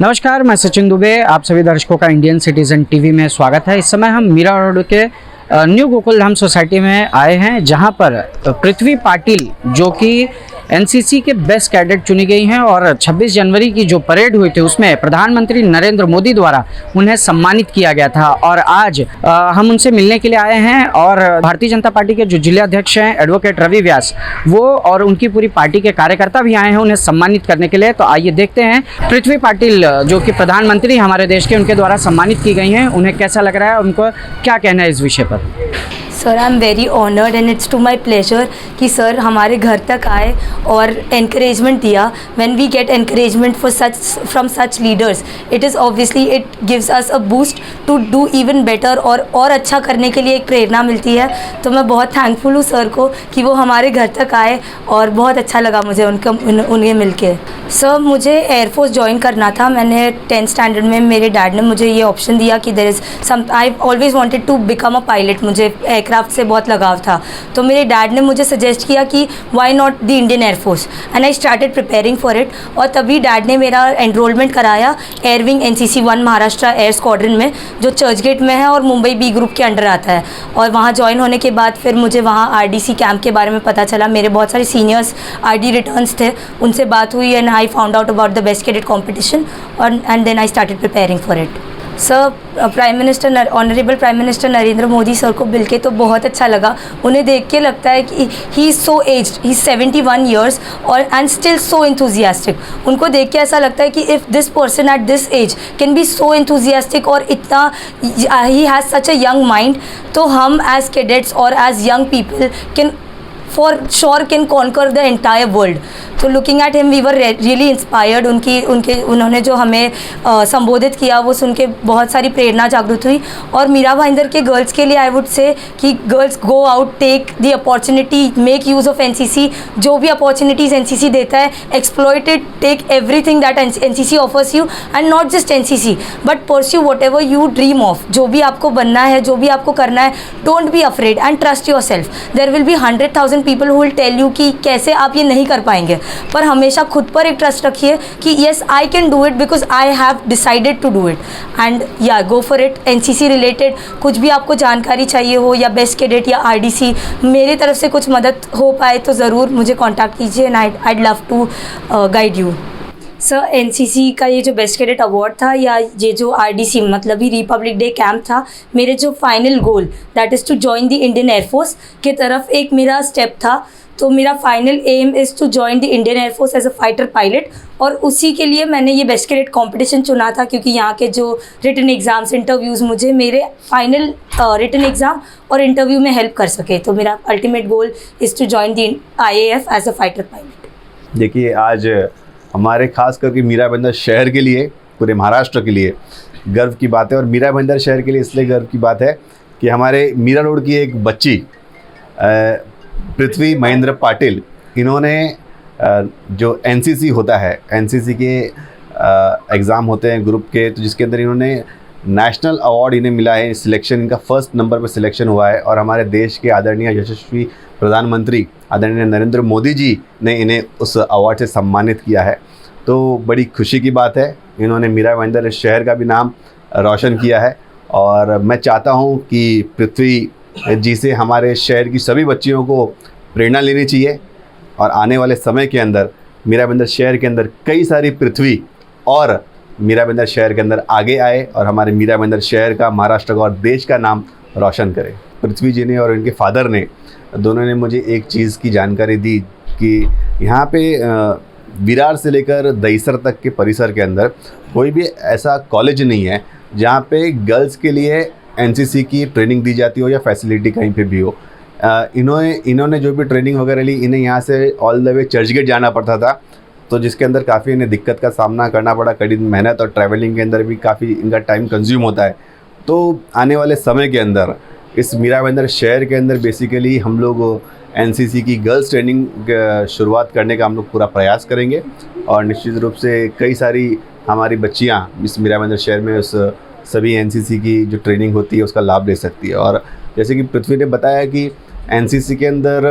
नमस्कार, मैं सचिन दुबे। आप सभी दर्शकों का इंडियन सिटीजन टीवी में स्वागत है। इस समय हम मीरा रोड के न्यू गोकुलधाम सोसाइटी में आए हैं, जहां पर पृथ्वी पाटिल जो कि एनसीसी के बेस्ट कैडेट चुनी गई हैं और 26 जनवरी की जो परेड हुई थी उसमें प्रधानमंत्री नरेंद्र मोदी द्वारा उन्हें सम्मानित किया गया था। और आज हम उनसे मिलने के लिए आए हैं और भारतीय जनता पार्टी के जो जिला अध्यक्ष हैं एडवोकेट रवि व्यास, वो और उनकी पूरी पार्टी के कार्यकर्ता भी आए हैं उन्हें सम्मानित करने के लिए। तो आइए देखते हैं पृथ्वी पाटिल जो कि प्रधानमंत्री हमारे देश के, उनके द्वारा सम्मानित की गई हैं, उन्हें कैसा लग रहा है, उनको क्या कहना है इस विषय पर। Sir, I am very honoured and it's to my pleasure कि सर हमारे घर तक आए और एनकरेजमेंट दिया। When we get encouragement from such leaders, it is obviously it gives us a boost to do even better और अच्छा करने के लिए एक प्रेरणा मिलती है। तो मैं बहुत थैंकफुल हूँ सर को कि वो हमारे घर तक आए और बहुत अच्छा लगा मुझे उन्हें मिल के। सर, मुझे एयरफोर्स ज्वाइन करना था। मैंने 10th स्टैंडर्ड में मेरे डैड ने मुझे ये ऑप्शन दिया कि there is some, I always wanted to become a pilot. मुझे एयरक्राफ्ट से बहुत लगाव था, तो मेरे डैड ने मुझे सजेस्ट किया कि why not the Indian air force, and I started preparing for it. और तभी डैड ने मेरा एनरोलमेंट कराया air wing NCC 1 Maharashtra air squadron में, जो चर्चगेट में है और मुंबई B ग्रुप के अंडर आता है। और वहाँ ज्वाइन होने के बाद फिर मुझे वहाँ RDC कैंप के बारे में पता चला। मेरे बहुत सारे सीनियर्स RD रिटर्न्स थे, उनसे बात हुई and I found out about the best cadet competition and then I started preparing for it. Sir, prime minister honourable prime minister Narendra Modi sir को मिल के तो बहुत अच्छा लगा। उन्हें देख के लगता है कि he is so aged, he is 71 years और एंड स्टिल सो एंथुजियास्टिक। उनको देख के ऐसा लगता है कि if this person at this age can be so enthusiastic और इतना he has such a young mind, तो हम एज कैडेट्स और as young people can for sure can conquer the entire world. तो looking at him we were really inspired. उन्होंने जो हमें संबोधित किया वो सुन के बहुत सारी प्रेरणा जागृत हुई। और मीरा भाईंदर के गर्ल्स के लिए आई वुड से कि girls go out, take the opportunity, make use of NCC। जो भी अपॉर्चुनिटीज़ NCC देता है, exploit it, take everything that NCC offers you, and not just NCC but pursue whatever you dream of. जो भी आपको बनना है, जो भी आपको करना है, don't be afraid and trust yourself. There will be 100,000 people who will tell you कि कैसे आप ये नहीं कर पाएंगे, पर हमेशा खुद पर एक ट्रस्ट रखिए कि yes I can do it because I have decided to do it and या go for it. NCC related कुछ भी आपको जानकारी चाहिए हो या बेस्ट कैडेट या RDC, मेरी तरफ से कुछ मदद हो पाए तो ज़रूर मुझे कॉन्टैक्ट कीजिए and I'd love to guide you. Sir, NCC का ये जो बेस्ट कैडेट अवार्ड था या ये जो RDC मतलब ही रिपब्लिक डे कैंप था, मेरे जो final goal that is to join the Indian Air Force के तरफ एक मेरा स्टेप था। तो मेरा final aim is to join the Indian Air Force as a fighter pilot, और उसी के लिए मैंने ये बेस्ट कैडेट कॉम्पिटिशन चुना था क्योंकि यहाँ के जो रिटन एग्ज़ाम्स, इंटरव्यूज़ मुझे मेरे फाइनल रिटन एग्ज़ाम और इंटरव्यू में हेल्प कर सके। तो मेरा ultimate goal is to join the IAF as a fighter pilot. देखिए, आज हमारे खास करके मीरा भाईंदर शहर के लिए, पूरे महाराष्ट्र के लिए गर्व की बात है। और मीरा भाईंदर शहर के लिए इसलिए गर्व की बात है कि हमारे मीरा रोड की एक बच्ची पृथ्वी महेंद्र पाटिल, इन्होंने जो NCC होता है, NCC के एग्ज़ाम होते हैं ग्रुप के, तो जिसके अंदर इन्होंने नेशनल अवार्ड इन्हें मिला है। सिलेक्शन इनका फर्स्ट नंबर पर सिलेक्शन हुआ है और हमारे देश के आदरणीय यशस्वी प्रधानमंत्री आदरणीय नरेंद्र मोदी जी ने इन्हें उस अवार्ड से सम्मानित किया है। तो बड़ी खुशी की बात है। इन्होंने मीरा भाईंदर शहर का भी नाम रोशन किया है और मैं चाहता हूं कि पृथ्वी जी से हमारे शहर की सभी बच्चियों को प्रेरणा लेनी चाहिए और आने वाले समय के अंदर मीरा भाईंदर शहर के अंदर कई सारी पृथ्वी और मीरा भाईंदर शहर के अंदर आगे आए और हमारे मीरा भाईंदर शहर का, महाराष्ट्र का और देश का नाम रोशन करे। पृथ्वी जी ने और इनके फादर ने, दोनों ने मुझे एक चीज़ की जानकारी दी कि यहाँ पे विरार से लेकर दहीसर तक के परिसर के अंदर कोई भी ऐसा कॉलेज नहीं है जहाँ पे गर्ल्स के लिए NCC की ट्रेनिंग दी जाती हो या फैसिलिटी कहीं पे भी हो। इन्होंने जो भी ट्रेनिंग वगैरह ली, इन्हें यहाँ से ऑल द वे चर्चगेट जाना पड़ता था, तो जिसके अंदर काफ़ी इन्हें दिक्कत का सामना करना पड़ा, कड़ी मेहनत और ट्रैवलिंग के अंदर भी काफ़ी इनका टाइम कंज्यूम होता है। तो आने वाले समय के अंदर इस मीरा भाईंदर शहर के अंदर बेसिकली हम लोग NCC की गर्ल्स ट्रेनिंग शुरुआत करने का हम लोग पूरा प्रयास करेंगे और निश्चित रूप से कई सारी हमारी बच्चियाँ इस मीरा भाईंदर शहर में उस सभी NCC की जो ट्रेनिंग होती है उसका लाभ ले सकती है। और जैसे कि पृथ्वी ने बताया कि NCC के अंदर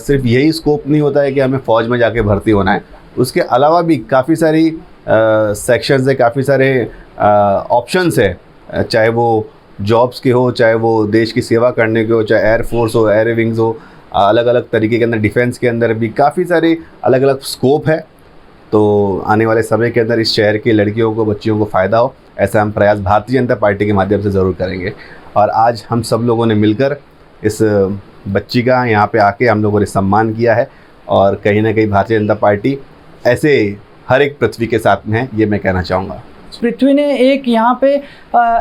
सिर्फ यही स्कोप नहीं होता है कि हमें फ़ौज में जाके भर्ती होना है, उसके अलावा भी काफ़ी सारी सेक्शंस है, काफ़ी सारे ऑप्शंस है, चाहे वो जॉब्स के हो, चाहे वो देश की सेवा करने के हो, चाहे एयरफोर्स हो, एयर विंग्स हो, अलग अलग तरीके के अंदर डिफेंस के अंदर भी काफ़ी सारे अलग अलग स्कोप है। तो आने वाले समय के अंदर इस शहर की लड़कियों को, बच्चियों को फ़ायदा हो, ऐसा हम प्रयास भारतीय जनता पार्टी के माध्यम से ज़रूर करेंगे। और आज हम सब लोगों ने मिलकर इस बच्ची का यहाँ पे आके हम लोगों ने सम्मान किया है, और कहीं ना कहीं भारतीय जनता पार्टी ऐसे हर एक पृथ्वी के साथ में है, ये मैं कहना चाहूँगा। पृथ्वी ने एक यहाँ पे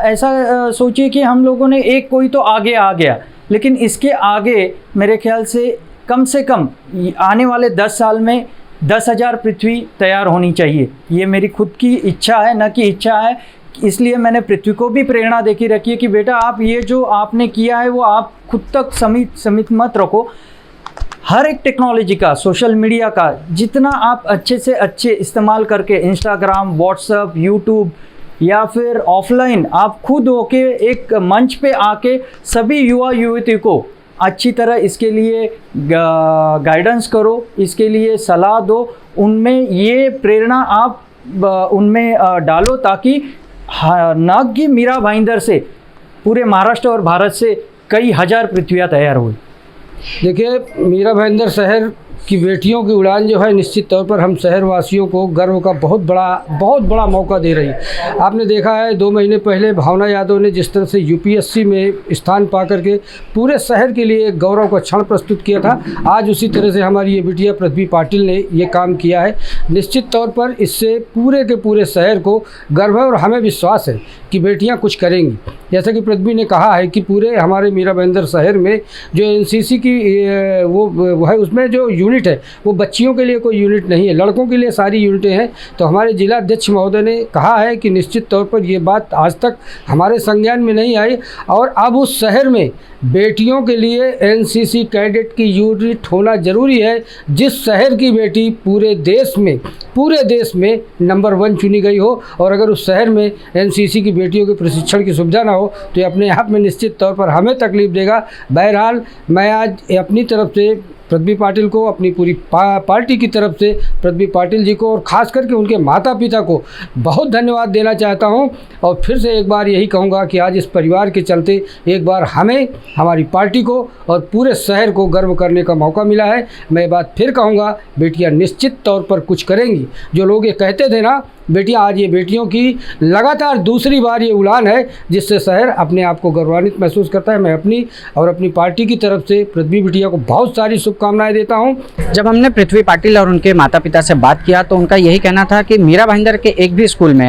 ऐसा सोचिए कि हम लोगों ने एक कोई तो आगे आ गया, लेकिन इसके आगे मेरे ख्याल से कम आने वाले 10 साल में 10,000 पृथ्वी तैयार होनी चाहिए। ये मेरी खुद की इच्छा है, न कि इच्छा है, इसलिए मैंने पृथ्वी को भी प्रेरणा देखी रखी है कि बेटा आप ये जो आपने किया है वो आप खुद तक सीमित मत रखो। हर एक टेक्नोलॉजी का, सोशल मीडिया का जितना आप अच्छे से अच्छे इस्तेमाल करके, इंस्टाग्राम, व्हाट्सएप, यूट्यूब या फिर ऑफलाइन आप खुद होके एक मंच पे आके सभी युवा युवती को अच्छी तरह इसके लिए गाइडेंस करो, इसके लिए सलाह दो, उनमें ये प्रेरणा आप उनमें डालो, ताकि न कि मीरा भाईंदर से पूरे महाराष्ट्र और भारत से कई हज़ार पृथ्वियाँ तैयार हुई। देखिए, मीरा भाईंदर शहर की बेटियों की उड़ान जो है निश्चित तौर पर हम शहरवासियों को गर्व का बहुत बड़ा मौका दे रही है। आपने देखा है 2 महीने पहले भावना यादव ने जिस तरह से यूपीएससी में स्थान पा करके पूरे शहर के लिए गौरव का क्षण प्रस्तुत किया था, आज उसी तरह से हमारी ये बिटिया पृथ्वी पाटिल ने ये काम किया है। निश्चित तौर पर इससे पूरे के पूरे शहर को गर्व है और हमें विश्वास है कि बेटियाँ कुछ करेंगी। जैसा कि पृथ्वी ने कहा है कि पूरे हमारे मीरा भाईंदर शहर में जो एनसीसी की वो है, उसमें जो यूनिट है वो बच्चियों के लिए कोई यूनिट नहीं है, लड़कों के लिए सारी यूनिटें हैं। तो हमारे जिला अध्यक्ष महोदय ने कहा है कि निश्चित तौर पर ये बात आज तक हमारे संज्ञान में नहीं आई, और अब उस शहर में बेटियों के लिए एनसीसी कैडेट की यूनिट होना ज़रूरी है। जिस शहर की बेटी पूरे देश में नंबर 1 चुनी गई हो, और अगर उस शहर में एनसीसी की बेटियों के प्रशिक्षण की सुविधा ना हो तो ये अपने आप में निश्चित तौर पर हमें तकलीफ देगा। बहरहाल मैं आज अपनी तरफ से पृथ्वी पाटिल को, अपनी पूरी पार्टी की तरफ से पृथ्वी पाटिल जी को और ख़ास करके उनके माता पिता को बहुत धन्यवाद देना चाहता हूं। और फिर से एक बार यही कहूंगा कि आज इस परिवार के चलते एक बार हमें, हमारी पार्टी को और पूरे शहर को गर्व करने का मौका मिला है। मैं बात फिर कहूंगा, बेटियां निश्चित तौर पर कुछ करेंगी। जो लोग ये कहते थे ना बेटियां, आज ये बेटियों की लगातार दूसरी बार ये उड़ान है जिससे शहर अपने आप को गौरवान्वित महसूस करता है। मैं अपनी और अपनी पार्टी की तरफ से पृथ्वी बिटिया को बहुत सारी शुभकामनाएं देता हूं। जब हमने पृथ्वी पाटिल और उनके माता पिता से बात किया तो उनका यही कहना था कि मीरा भाईंदर के एक भी स्कूल में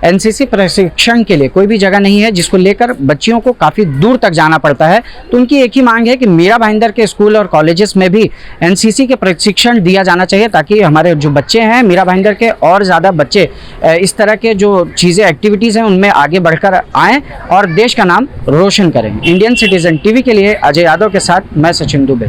एनसीसी प्रशिक्षण के लिए कोई भी जगह नहीं है, जिसको लेकर बच्चियों को काफ़ी दूर तक जाना पड़ता है। तो उनकी एक ही मांग है कि मीरा भाईंदर के स्कूल और कॉलेजेस में भी एनसीसी के प्रशिक्षण दिया जाना चाहिए, ताकि हमारे जो बच्चे हैं मीरा भाईंदर के और ज़्यादा बच्चे इस तरह के जो चीज़ें, एक्टिविटीज़ हैं उनमें आगे बढ़कर आएँ और देश का नाम रोशन करें। इंडियन सिटीजन टीवी के लिए अजय यादव के साथ मैं सचिन दुबे।